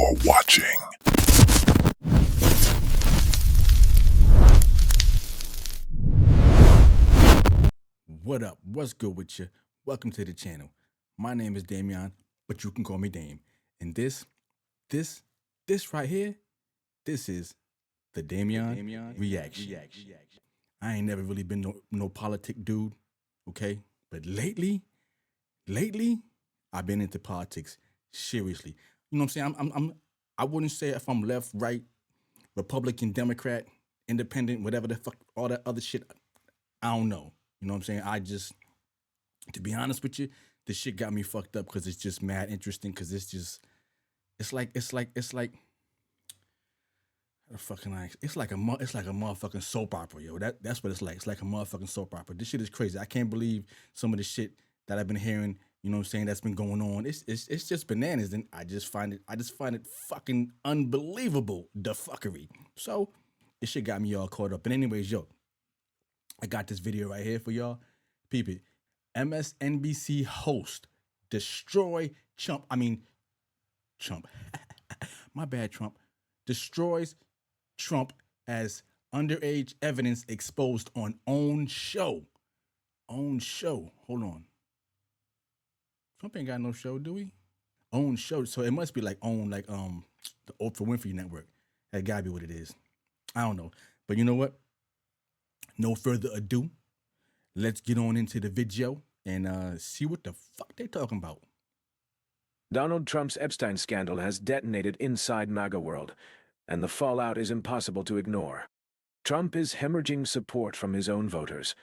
You're watching. What up? What's good with you? Welcome to the channel. My name is Damian, but you can call me Dame. And this right here, this is the Damian Reaction. I ain't never really been no politic dude, okay? But lately, I've been into politics seriously. You know what I'm saying? I wouldn't say if I'm left, right, Republican, Democrat, Independent, whatever the fuck, all that other shit. I don't know. You know what I'm saying? To be honest with you, this shit got me fucked up because it's just mad interesting. Because it's like a motherfucking soap opera, yo. That's what it's like. It's like a motherfucking soap opera. This shit is crazy. I can't believe some of the shit that I've been hearing. You know what I'm saying? That's been going on. It's just bananas, and I just find it fucking unbelievable, the fuckery. So this shit got me all caught up. But anyways, yo, I got this video right here for y'all. Peep it. MSNBC host destroy Trump. My bad, Trump. Destroys Trump as underage evidence exposed on own show. Hold on. Trump ain't got no show, do we? Own show. So it must be like own, like the Oprah Winfrey Network. That gotta be what it is. I don't know. But you know what? No further ado. Let's get on into the video and see what the fuck they talking about. Donald Trump's Epstein scandal has detonated inside MAGA world, and the fallout is impossible to ignore. Trump is hemorrhaging support from his own voters,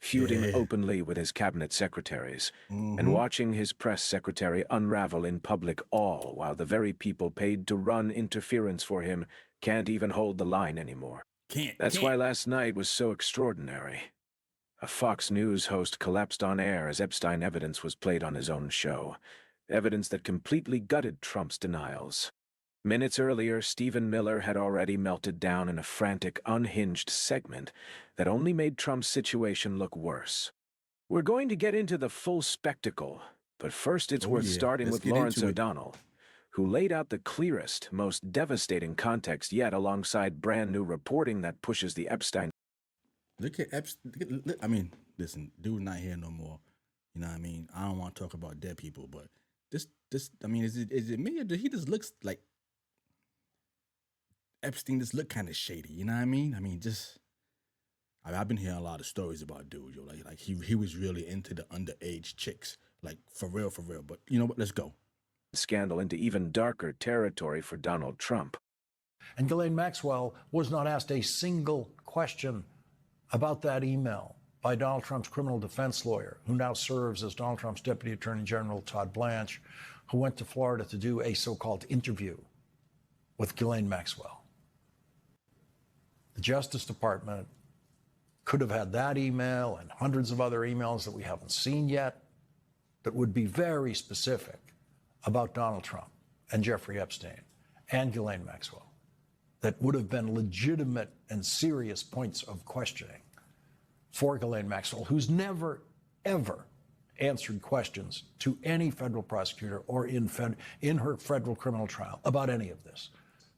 feuding openly with his cabinet secretaries, and watching his press secretary unravel in public all while the very people paid to run interference for him can't even hold the line anymore. That's why last night was so extraordinary. A Fox News host collapsed on air as Epstein evidence was played on his own show, evidence that completely gutted Trump's denials. Minutes earlier, Stephen Miller had already melted down in a frantic, unhinged segment that only made Trump's situation look worse. We're going to get into the full spectacle, but first it's worth starting with Lawrence O'Donnell, who laid out the clearest, most devastating context yet alongside brand new reporting that pushes the Epstein. Look at Epstein. I mean, listen, dude not here no more. You know what I mean? I don't want to talk about dead people, but this, I mean, is it me or he just looks like Epstein just look kind of shady, you know what I mean? I mean, I've been hearing a lot of stories about dude, yo, like he was really into the underage chicks, like for real. But you know what? Let's go. Scandal into even darker territory for Donald Trump. And Ghislaine Maxwell was not asked a single question about that email by Donald Trump's criminal defense lawyer, who now serves as Donald Trump's Deputy Attorney General, Todd Blanche, who went to Florida to do a so-called interview with Ghislaine Maxwell. The Justice Department could have had that email and hundreds of other emails that we haven't seen yet that would be very specific about Donald Trump and Jeffrey Epstein and Ghislaine Maxwell, that would have been legitimate and serious points of questioning for Ghislaine Maxwell, who's never, ever answered questions to any federal prosecutor or in her federal criminal trial about any of this.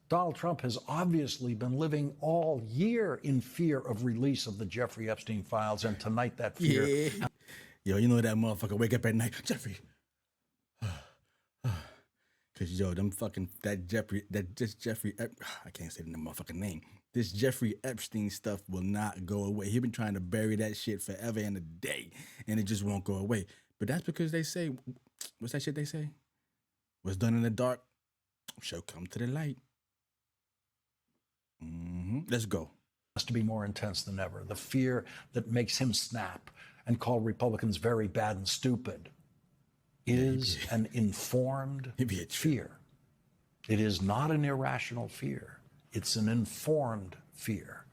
Donald Trump has obviously been living all year in fear of release of the Jeffrey Epstein files, and tonight that fear... Yeah. Yo, you know that motherfucker wake up at night, Jeffrey. Cause yo, I can't say the motherfucking name. This Jeffrey Epstein stuff will not go away. He been trying to bury that shit forever and a day, and it just won't go away. But that's because they say, what's that shit they say? What's done in the dark shall come to the light. Let's go. Has to be more intense than ever. The fear that makes him snap and call Republicans very bad and stupid is an informed fear. It is not an irrational fear. It's an informed fear,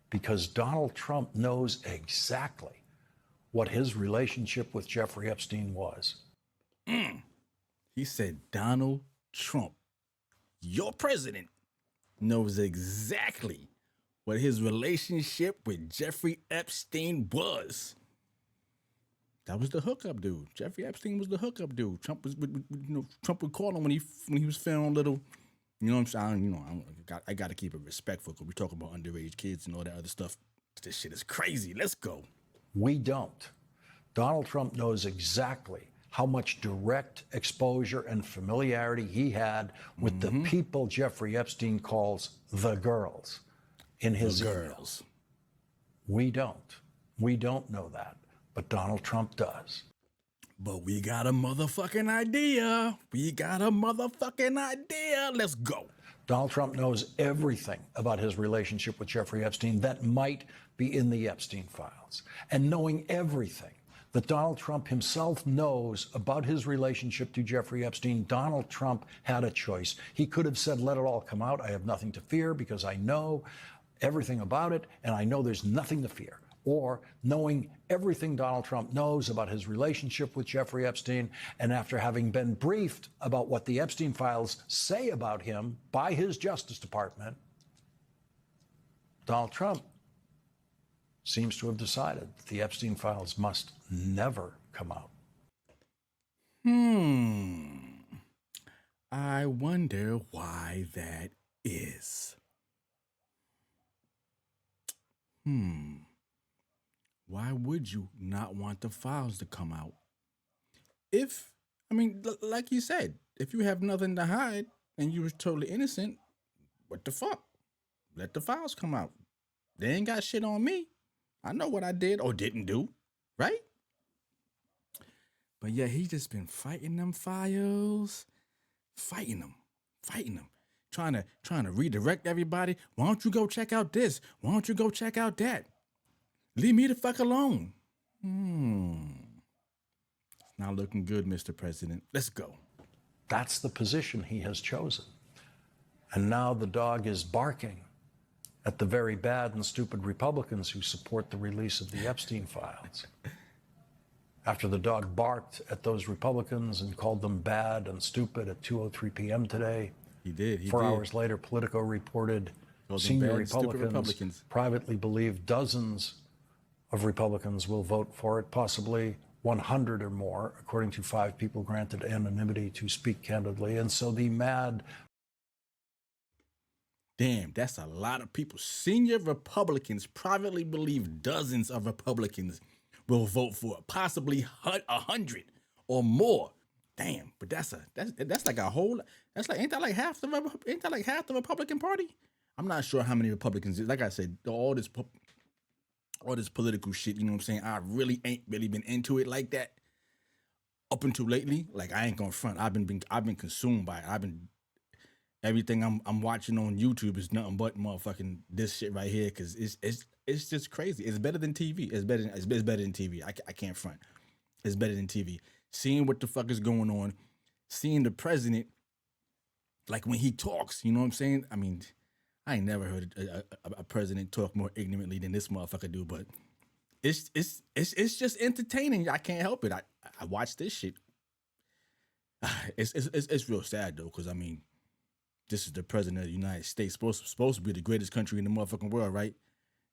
because Donald Trump knows exactly what his relationship with Jeffrey Epstein was. He said Donald Trump, your president, knows exactly what his relationship with Jeffrey Epstein was. That was the hookup dude. Jeffrey Epstein was the hookup dude. Trump would call him when he was feeling a little You know what I'm saying? I got to keep it respectful because we talk about underage kids and all that other stuff. This shit is crazy. Let's go. We don't. Donald Trump knows exactly how much direct exposure and familiarity he had with the people Jeffrey Epstein calls the girls in his emails. We don't. We don't know that, but Donald Trump does. But we got a motherfucking idea. We got a motherfucking idea. Let's go. Donald Trump knows everything about his relationship with Jeffrey Epstein that might be in the Epstein files. And knowing everything that Donald Trump himself knows about his relationship to Jeffrey Epstein, Donald Trump had a choice. He could have said, let it all come out. I have nothing to fear because I know everything about it and I know there's nothing to fear. Or knowing everything Donald Trump knows about his relationship with Jeffrey Epstein, and after having been briefed about what the Epstein files say about him by his Justice Department, Donald Trump seems to have decided that the Epstein files must never come out. I wonder why that is. Why would you not want the files to come out? Like you said, if you have nothing to hide and you was totally innocent, what the fuck? Let the files come out. They ain't got shit on me. I know what I did or didn't do, right? But yeah, he just been fighting them files, fighting them, trying to redirect everybody. Why don't you go check out this? Why don't you go check out that? Leave me the fuck alone. It's not looking good, Mr. President. Let's go. That's the position he has chosen. And now the dog is barking at the very bad and stupid Republicans who support the release of the Epstein files. After the dog barked at those Republicans and called them bad and stupid at 2:03 p.m. today, He did. 4 hours later, Politico reported senior Republicans privately believe dozens of Republicans will vote for it, possibly 100 or more, according to 5 people granted anonymity to speak candidly. And so the mad... Damn, that's a lot of people. Senior Republicans privately believe dozens of Republicans will vote for it, possibly 100 or more. Damn, but that's like a whole. Ain't that like half the Republican Party? I'm not sure how many Republicans. Like I said, all this political shit. You know what I'm saying? I really ain't really been into it like that up until lately. Like I ain't gonna front. I've been consumed by it. Everything I'm watching on YouTube is nothing but motherfucking this shit right here because it's just crazy. It's better than TV. It's better than TV. I can't front. It's better than TV. Seeing what the fuck is going on, seeing the president, like when he talks, you know what I'm saying? I mean, I ain't never heard a president talk more ignorantly than this motherfucker do, but it's just entertaining. I can't help it. I watch this shit. It's real sad though, because I mean, this is the president of the United States, supposed to be the greatest country in the motherfucking world, right?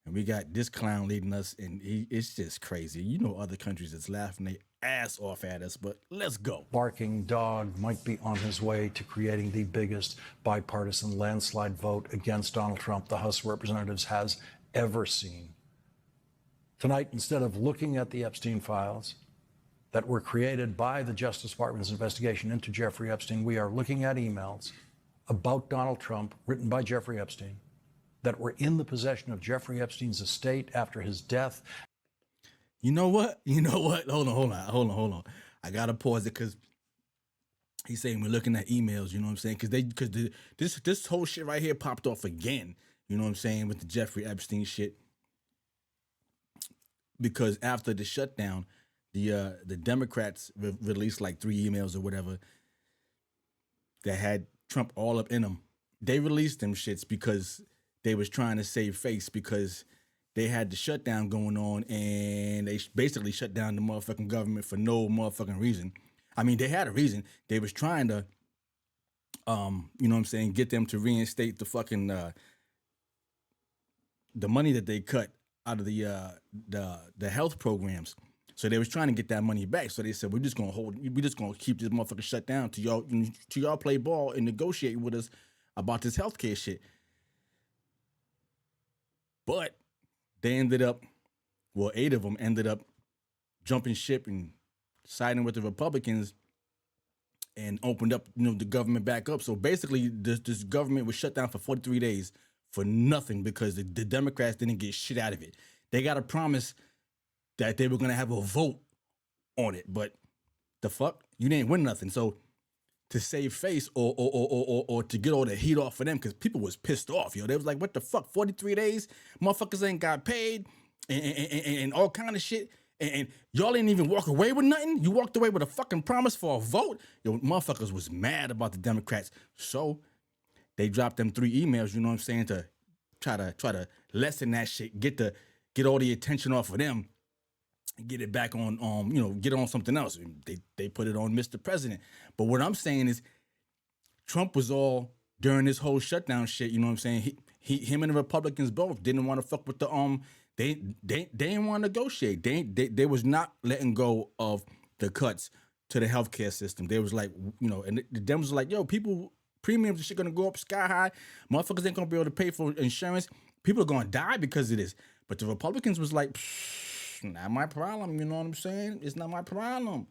And we got this clown leading us, and it's just crazy. You know, other countries that's laughing their ass off at us, but let's go. Barking dog might be on his way to creating the biggest bipartisan landslide vote against Donald Trump the House of Representatives has ever seen. Tonight, instead of looking at the Epstein files that were created by the Justice Department's investigation into Jeffrey Epstein, we are looking at emails about Donald Trump written by Jeffrey Epstein that were in the possession of Jeffrey Epstein's estate after his death. You know what? Hold on. I gotta pause it because he's saying we're looking at emails. You know what I'm saying? Because this whole shit right here popped off again. You know what I'm saying with the Jeffrey Epstein shit. Because after the shutdown, the Democrats released like 3 emails or whatever that had Trump all up in them. They released them shits because they was trying to save face because they had the shutdown going on and they basically shut down the motherfucking government for no motherfucking reason. I mean, they had a reason. They was trying to, you know what I'm saying, get them to reinstate the fucking, the money that they cut out of the health programs. So they was trying to get that money back. So they said, we're just gonna keep this motherfucker shut down till y'all play ball and negotiate with us about this healthcare shit. But they ended up, well, 8 of them ended up jumping ship and siding with the Republicans and opened up, the government back up. So basically, this government was shut down for 43 days for nothing because the Democrats didn't get shit out of it. They got a promise that they were going to have a vote on it, but the fuck, you didn't win nothing. So to save face or to get all the heat off of them, because people was pissed off, yo. They was like, what the fuck, 43 days? Motherfuckers ain't got paid and all kind of shit. And y'all ain't even walk away with nothing. You walked away with a fucking promise for a vote. Yo, motherfuckers was mad about the Democrats. So they dropped them 3 emails, you know what I'm saying, to try to lessen that shit, get all the attention off of them, and get it back on get it on something else. They put it on Mr. President. But what I'm saying is Trump was all during this whole shutdown shit, you know what I'm saying? Him and the Republicans both didn't want to fuck with the they didn't want to negotiate. They was not letting go of the cuts to the healthcare system. They was like, and the Dems was like, yo, people premiums and shit gonna go up sky high. Motherfuckers ain't gonna be able to pay for insurance. People are gonna die because of this. But the Republicans was like, not my problem, you know what I'm saying? It's not my problem.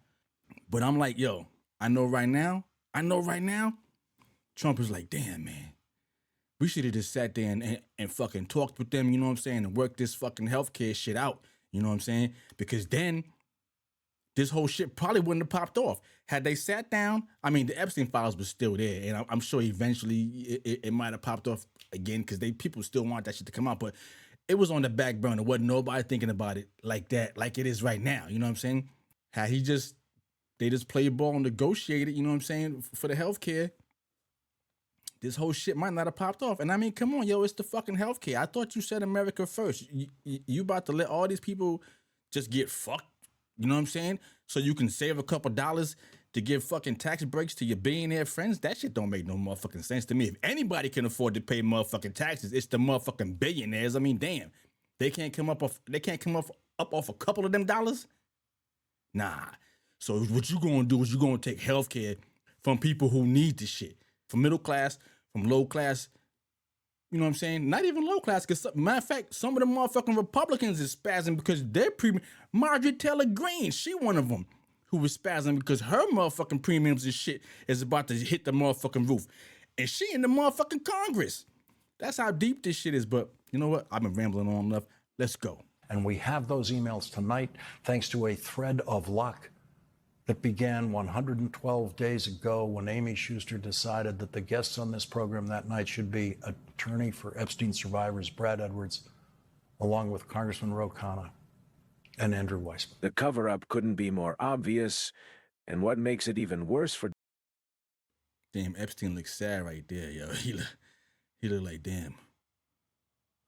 But I'm like, yo, I know right now, Trump is like, damn, man, we should have just sat there and fucking talked with them, you know what I'm saying, and worked this fucking healthcare shit out, you know what I'm saying? Because then this whole shit probably wouldn't have popped off. Had they sat down, I mean, the Epstein files was still there, and I'm sure eventually it might have popped off again because people still want that shit to come out, but it was on the back burner. Wasn't nobody thinking about it like that, like it is right now, you know what I'm saying? How they just played ball and negotiated, you know what I'm saying, for the healthcare, this whole shit might not have popped off. And I mean, come on, yo, it's the fucking healthcare. I thought you said America first. You about to let all these people just get fucked, you know what I'm saying? So you can save a couple dollars to give fucking tax breaks to your billionaire friends? That shit don't make no motherfucking sense to me. If anybody can afford to pay motherfucking taxes, it's the motherfucking billionaires. I mean, damn. They can't come up off a couple of them dollars? Nah. So what you gonna do is you gonna take healthcare from people who need the shit. From middle class, from low class, you know what I'm saying? Not even low class, because matter of fact, some of the motherfucking Republicans is spazzing because their premium. Marjorie Taylor Greene, she one of them who was spazzing because her motherfucking premiums and shit is about to hit the motherfucking roof. And she in the motherfucking Congress. That's how deep this shit is. But you know what? I've been rambling on enough. Let's go. And we have those emails tonight thanks to a thread of luck that began 112 days ago when Amy Schuster decided that the guests on this program that night should be attorney for Epstein survivors Brad Edwards, along with Congressman Ro Khanna and Andrew Weissman. The cover-up couldn't be more obvious, and what makes it even worse for... Damn, Epstein looks sad right there, yo. He look like, damn,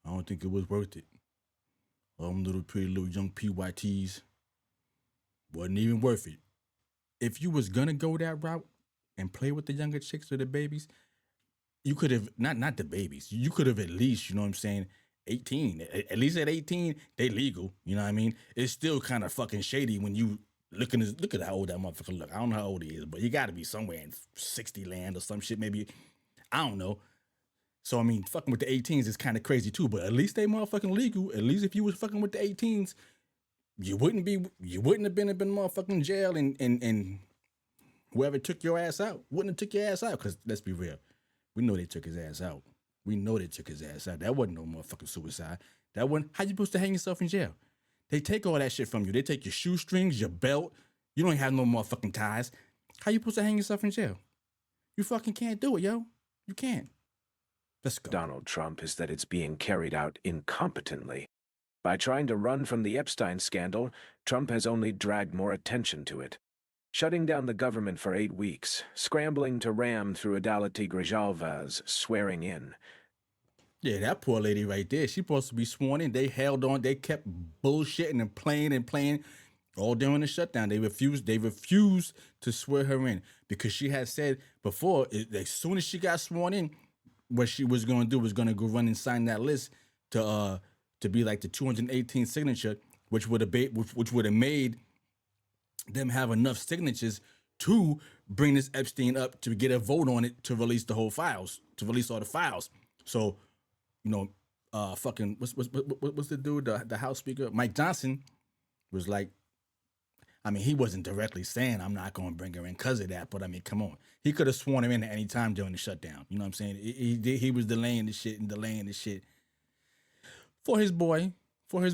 I don't think it was worth it. All them little pretty little young PYTs wasn't even worth it. If you was gonna go that route and play with the younger chicks or the babies, you could have, not the babies, you could have at least, you know what I'm saying, 18. At least at 18, they legal, you know what I mean? It's still kind of fucking shady when you look at how old that motherfucker look. I don't know how old he is, but he gotta be somewhere in 60 land or some shit, maybe, I don't know. So, I mean, fucking with the 18s is kind of crazy too, but at least they motherfucking legal. At least if you was fucking with the 18s, you wouldn't have been in motherfucking jail and whoever took your ass out wouldn't have took your ass out. Because let's be real, we know they took his ass out. That wasn't no motherfucking suicide. That wasn't, how you supposed to hang yourself in jail? They take all that shit from you. They take your shoestrings, your belt. You don't have no motherfucking ties. How you supposed to hang yourself in jail? You fucking can't do it, yo. You can't. Let's go. Donald Trump is that it's being carried out incompetently. By trying to run from the Epstein scandal, Trump has only dragged more attention to it. Shutting down the government for 8 weeks, scrambling to ram through Adalati Grijalva's swearing in. Yeah, that poor lady right there, she's supposed to be sworn in. They held on, they kept bullshitting and playing all during the shutdown. They refused to swear her in because she had said before, as soon as she got sworn in, what she was going to do was going to go run and sign that list to be like the 218th signature, which would have made them have enough signatures to bring this Epstein up to get a vote on it to release the whole files, to release all the files. So, you know, fucking what's the dude, the House Speaker, Mike Johnson, was like, I mean, he wasn't directly saying I'm not going to bring her in because of that, but I mean, come on, he could have sworn him in at any time during the shutdown. You know what I'm saying? He was delaying the shit for his boy. You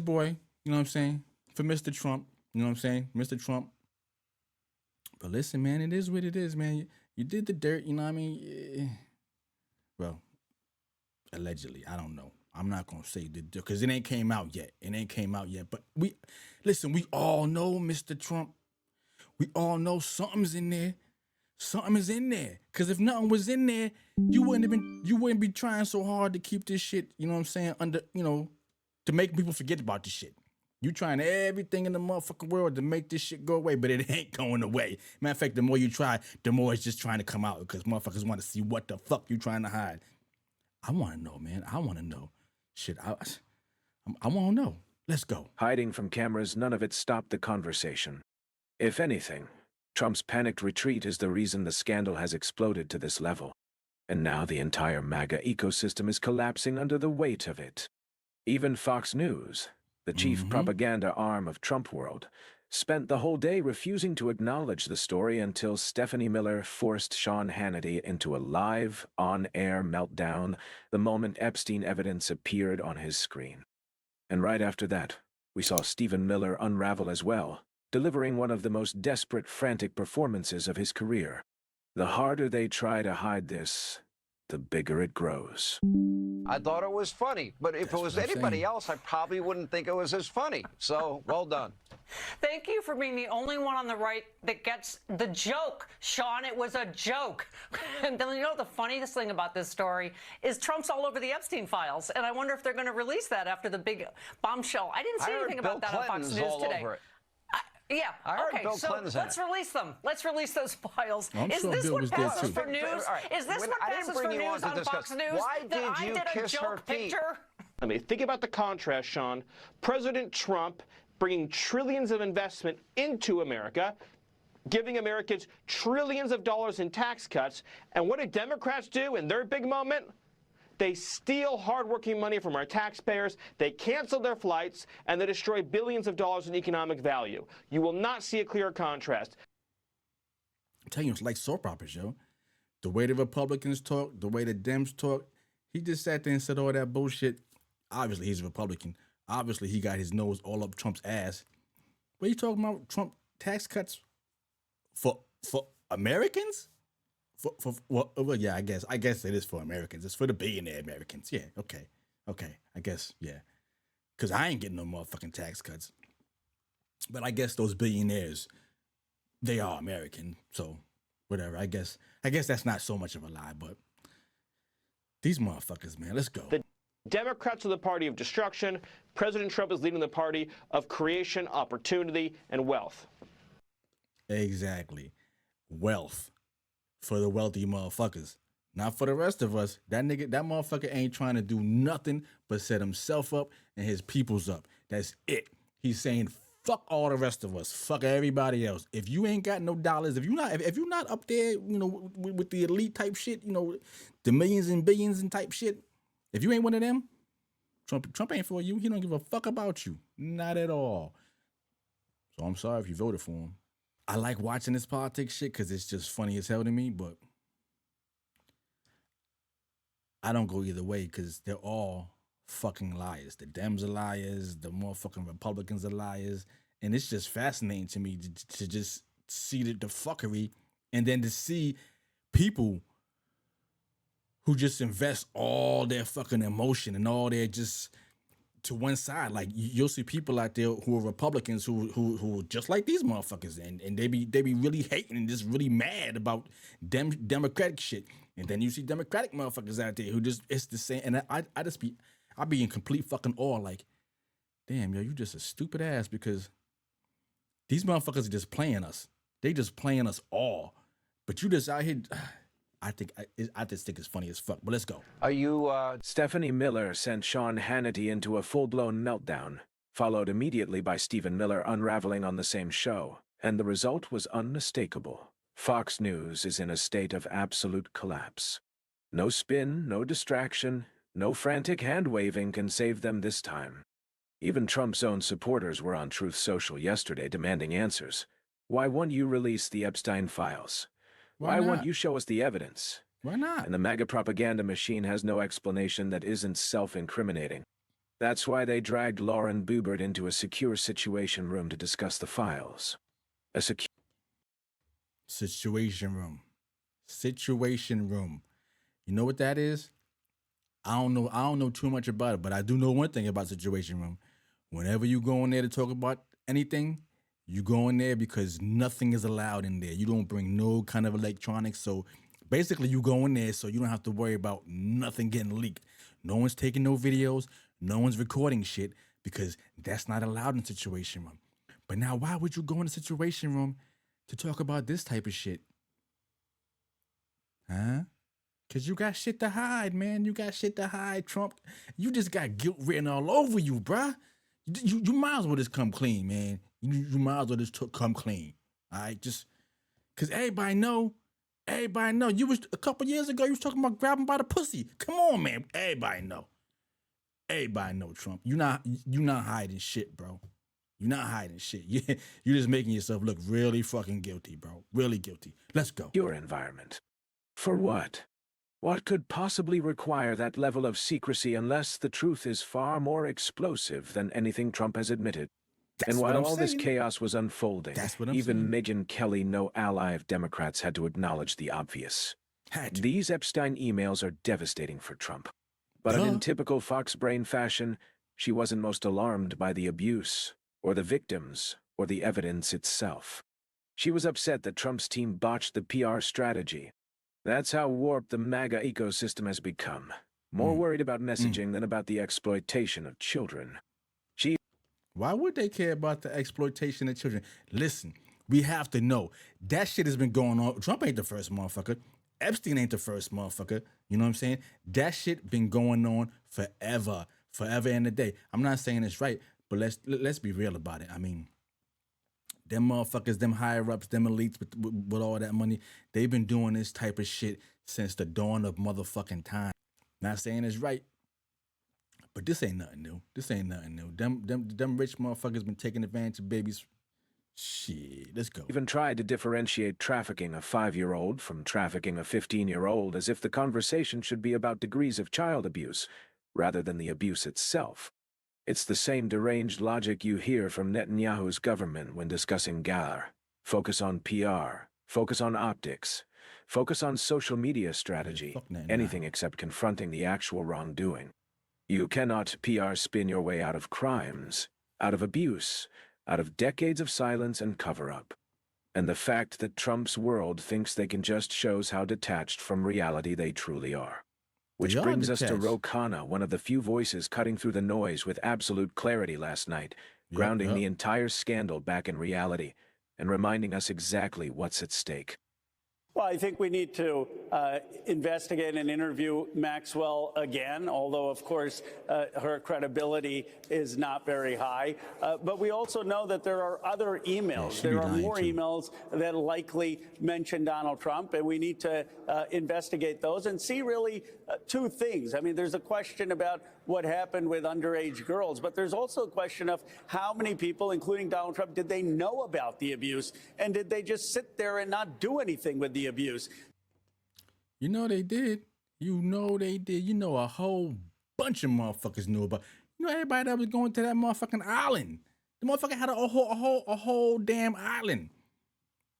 know what I'm saying? For Mr. Trump. You know what I'm saying? Mr. Trump. But listen, man, it is what it is, man. You did the dirt, you know what I mean? Well, allegedly, I don't know. I'm not going to say the dirt because it ain't came out yet. But we all know, Mr. Trump. We all know something's in there. Something is in there. Because if nothing was in there, you wouldn't be trying so hard to keep this shit, you know what I'm saying, under, you know, to make people forget about this shit. You trying everything in the motherfucking world to make this shit go away, but it ain't going away. Matter of fact, the more you try, the more it's just trying to come out because motherfuckers want to see what the fuck you trying to hide. I want to know, man. I want to know. Shit, I want to know. Let's go. Hiding from cameras, none of it stopped the conversation. If anything, Trump's panicked retreat is the reason the scandal has exploded to this level. And now the entire MAGA ecosystem is collapsing under the weight of it. Even Fox News, the chief propaganda arm of Trump World, spent the whole day refusing to acknowledge the story until Stephanie Miller forced Sean Hannity into a live, on-air meltdown the moment Epstein evidence appeared on his screen. And right after that, we saw Stephen Miller unravel as well, delivering one of the most desperate, frantic performances of his career. The harder they try to hide this, the bigger it grows. I thought it was funny, but if it was anybody else, I probably wouldn't think it was as funny. So, well done. Thank you for being the only one on the right that gets the joke. Sean, it was a joke. And then, you know, the funniest thing about this story is Trump's all over the Epstein files. And I wonder if they're going to release that after the big bombshell. I didn't see anything about that on Fox News today. Yeah. Okay. So let's release them. Let's release those files. Is this what passes for news? Is this what passes for news on Fox News? Why did you kiss her feet? I mean, think about the contrast, Sean. President Trump bringing trillions of investment into America, giving Americans trillions of dollars in tax cuts. And what do Democrats do in their big moment? They steal hardworking money from our taxpayers, they cancel their flights, and they destroy billions of dollars in economic value. You will not see a clear contrast. I'm telling you, it's like soap operas, yo. The way the Republicans talk, the way the Dems talk, he just sat there and said all that bullshit. Obviously, he's a Republican. Obviously, he got his nose all up Trump's ass. What are you talking about? Trump tax cuts for Americans? Well, yeah, I guess it is for Americans. It's for the billionaire Americans. Yeah, okay, I guess, yeah. Because I ain't getting no motherfucking tax cuts. But I guess those billionaires, they are American. So, whatever. I guess that's not so much of a lie, but these motherfuckers, man, let's go. The Democrats are the party of destruction. President Trump is leading the party of creation, opportunity, and wealth. Exactly. Wealth. For the wealthy motherfuckers. Not for the rest of us. That motherfucker ain't trying to do nothing but set himself up and his peoples up. That's it. He's saying, fuck all the rest of us. Fuck everybody else. If you ain't got no dollars, if you're not up there, you know, with the elite type shit, you know, the millions and billions and type shit, if you ain't one of them, Trump ain't for you. He don't give a fuck about you. Not at all. So I'm sorry if you voted for him. I like watching this politics shit because it's just funny as hell to me, but I don't go either way because they're all fucking liars. The Dems are liars. The motherfucking Republicans are liars. And it's just fascinating to me to just see the fuckery and then to see people who just invest all their fucking emotion and all their just to one side. Like you'll see people out there who are Republicans who just like these motherfuckers and they be really hating and just really mad about Democratic shit. And then you see Democratic motherfuckers out there who just it's the same. And I be in complete fucking awe. Like, damn, yo, you just a stupid ass because these motherfuckers are just playing us. They just playing us all. But you just out here. I just think it's funny as fuck, but let's go. Are you, Stephanie Miller sent Sean Hannity into a full-blown meltdown, followed immediately by Stephen Miller unraveling on the same show, and the result was unmistakable. Fox News is in a state of absolute collapse. No spin, no distraction, no frantic hand-waving can save them this time. Even Trump's own supporters were on Truth Social yesterday demanding answers. Why won't you release the Epstein files? Why won't not? you show us the evidence? Why not? And the MAGA propaganda machine has no explanation that isn't self-incriminating. That's why they dragged Lauren Boebert into a secure situation room to discuss the files. A secure Situation room. Situation room. You know what that is? I don't know too much about it, but I do know one thing about situation room. Whenever you go in there to talk about anything, you go in there because nothing is allowed in there. You don't bring no kind of electronics. So basically you go in there so you don't have to worry about nothing getting leaked. No one's taking no videos. No one's recording shit because that's not allowed in situation room. But now why would you go in the situation room to talk about this type of shit? Huh? Because you got shit to hide, man. You got shit to hide, Trump. You just got guilt written all over you, bruh. You might as well just come clean, man. You might as well just come clean. All right? Just because everybody know. You was a couple years ago, you was talking about grabbing by the pussy. Come on, man. Everybody know. Everybody know, Trump. You not hiding shit, bro. You're not hiding shit. You're just making yourself look really fucking guilty, bro. Really guilty. Let's go. Your environment. For what? What could possibly require that level of secrecy unless the truth is far more explosive than anything Trump has admitted? That's and what while I'm all this saying. chaos was unfolding, That's what I'm even saying. Megyn Kelly, no ally of Democrats, had to acknowledge the obvious. Had to. These Epstein emails are devastating for Trump. But Duh. in typical Fox brain fashion, she wasn't most alarmed by the abuse, or the victims, or the evidence itself. She was upset that Trump's team botched the PR strategy. That's how warped the MAGA ecosystem has become. More worried about messaging than about the exploitation of children. Why would they care about the exploitation of children? Listen, we have to know. That shit has been going on. Trump ain't the first motherfucker. Epstein ain't the first motherfucker. You know what I'm saying? That shit been going on forever. Forever and a day. I'm not saying it's right, but let's be real about it. I mean, them motherfuckers, them higher-ups, them elites with all that money, they've been doing this type of shit since the dawn of motherfucking time. Not saying it's right, but this ain't nothing new. Them rich motherfuckers been taking advantage of babies. Shit, let's go. Even tried to differentiate trafficking a 5-year-old from trafficking a 15-year-old as if the conversation should be about degrees of child abuse, rather than the abuse itself. It's the same deranged logic you hear from Netanyahu's government when discussing Gaar. Focus on PR, focus on optics, focus on social media strategy, anything except confronting the actual wrongdoing. You cannot PR spin your way out of crimes, out of abuse, out of decades of silence and cover-up. And the fact that Trump's world thinks they can just shows how detached from reality they truly are. Which brings us to Ro Khanna, one of the few voices cutting through the noise with absolute clarity last night, grounding the entire scandal back in reality, and reminding us exactly what's at stake. Well, I think we need to investigate and interview Maxwell again, although, of course, her credibility is not very high. But we also know that there are other emails. There are more emails that likely mention Donald Trump, and we need to investigate those and see really two things. I mean, there's a question about what happened with underage girls, but there's also a question of how many people, including Donald Trump, did they know about the abuse, and did they just sit there and not do anything with the abuse? You know they did. You know they did. You know a whole bunch of motherfuckers knew about. You know everybody that was going to that motherfucking island. The motherfucker had a whole damn island.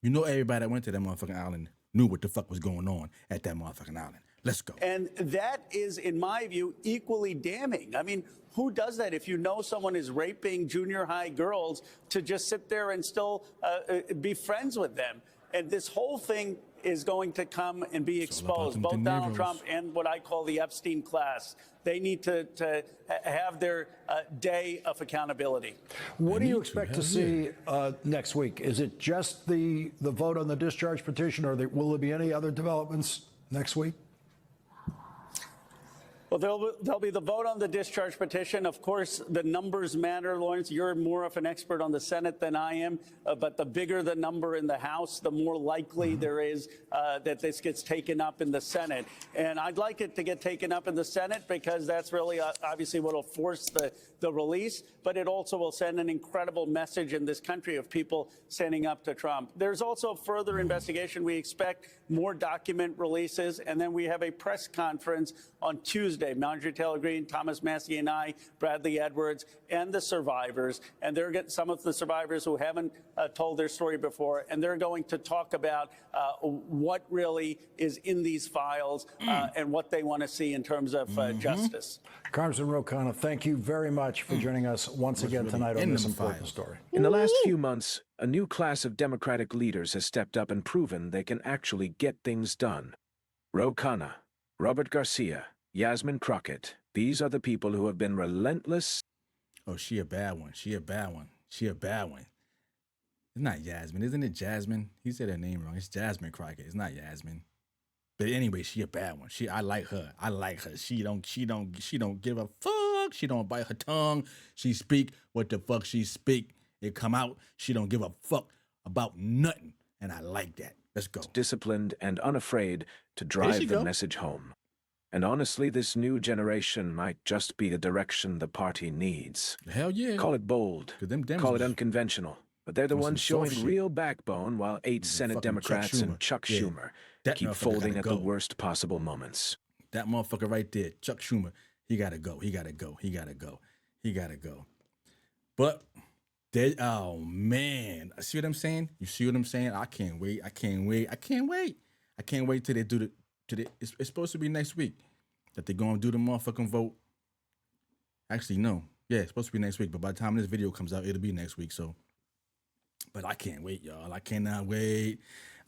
You know everybody that went to that motherfucking island knew what the fuck was going on at that motherfucking island. Let's go. And that is, in my view, equally damning. I mean, who does that if you know someone is raping junior high girls to just sit there and still be friends with them? And this whole thing is going to come and be exposed, both Donald Trump and what I call the Epstein class. They need to have their day of accountability. What do you expect to see next week? Is it just the vote on the discharge petition, or will there be any other developments next week? Well, there'll be the vote on the discharge petition. Of course, the numbers matter, Lawrence. You're more of an expert on the Senate than I am, but the bigger the number in the House, the more likely there is that this gets taken up in the Senate. And I'd like it to get taken up in the Senate because that's really obviously what will force the release, but it also will send an incredible message in this country of people standing up to Trump. There's also further investigation. We expect more document releases, and then we have a press conference on Tuesday. Marjorie Taylor Greene, Thomas Massie, and I, Bradley Edwards, and the survivors, and they're getting some of the survivors who haven't told their story before, and they're going to talk about what really is in these files and what they want to see in terms of justice. Congressman Ro Khanna, thank you very much for joining us once again tonight on this important story. In the last few months, a new class of Democratic leaders has stepped up and proven they can actually get things done. Ro Khanna, Robert Garcia, Yasmin Crockett, these are the people who have been relentless. Oh, she a bad one. She a bad one. She a bad one. It's not Yasmin, isn't it Jasmine? He said her name wrong. It's Jasmine Crockett. It's not Yasmin. But anyway, she a bad one. I like her. I like her. She don't give a fuck. She don't bite her tongue. She speak what the fuck she speak. It come out. She don't give a fuck about nothing. And I like that. Let's go. Disciplined and unafraid to drive the message home. And honestly, this new generation might just be the direction the party needs. Hell yeah. Call it bold. Call it unconventional. But they're the ones showing real backbone while 8 Senate Democrats and Chuck Schumer keep folding at the worst possible moments. That motherfucker right there, Chuck Schumer, he gotta go. He gotta go. He gotta go. He gotta go. But they, oh man, see what I'm saying? You see what I'm saying? I can't wait. I can't wait. I can't wait. I can't wait till they do it's supposed to be next week that they're gonna do the motherfucking vote. Actually, no. Yeah, it's supposed to be next week, but by the time this video comes out, it'll be next week. So, but I can't wait, y'all. I cannot wait.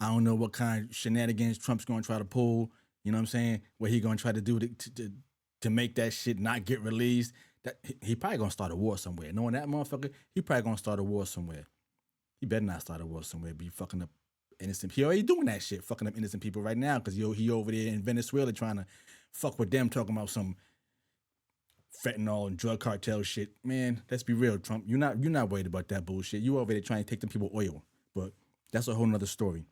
I don't know what kind of shenanigans Trump's gonna try to pull. You know what I'm saying? What he gonna try to do to make that shit not get released. That he probably gonna start a war somewhere. Knowing that motherfucker, he probably gonna start a war somewhere. He better not start a war somewhere. Be fucking up innocent. He already doing that shit, fucking up innocent people right now because he over there in Venezuela trying to fuck with them, talking about some fentanyl and drug cartel shit. Man, let's be real, Trump. You're not worried about that bullshit. You over there trying to take them people oil, but that's a whole nother story.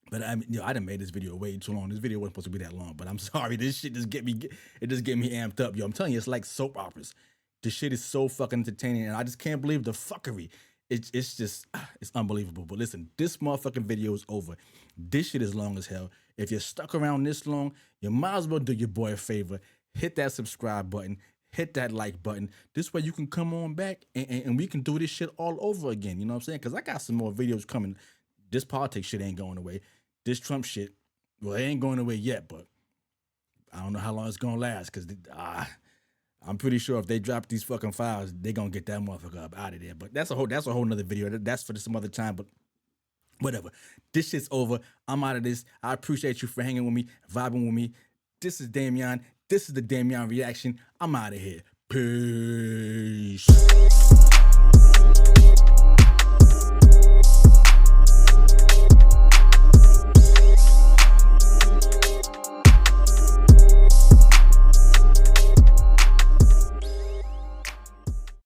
But I mean, I done made this video way too long. This video wasn't supposed to be that long, but I'm sorry. This shit just get me amped up, yo. I'm telling you, it's like soap operas. This shit is so fucking entertaining, and I just can't believe the fuckery. It's just, it's unbelievable. But listen, this motherfucking video is over. This shit is long as hell. If you're stuck around this long, you might as well do your boy a favor. Hit that subscribe button. Hit that like button. This way you can come on back and we can do this shit all over again. You know what I'm saying? Because I got some more videos coming. This politics shit ain't going away. This Trump shit, well, it ain't going away yet, but I don't know how long it's going to last because I'm pretty sure if they drop these fucking files, they're going to get that motherfucker up out of there. But that's a whole nother video. That's for some other time, but whatever. This shit's over. I'm out of this. I appreciate you for hanging with me, vibing with me. This is Damian. This is the Damian Reaction. I'm out of here. Peace.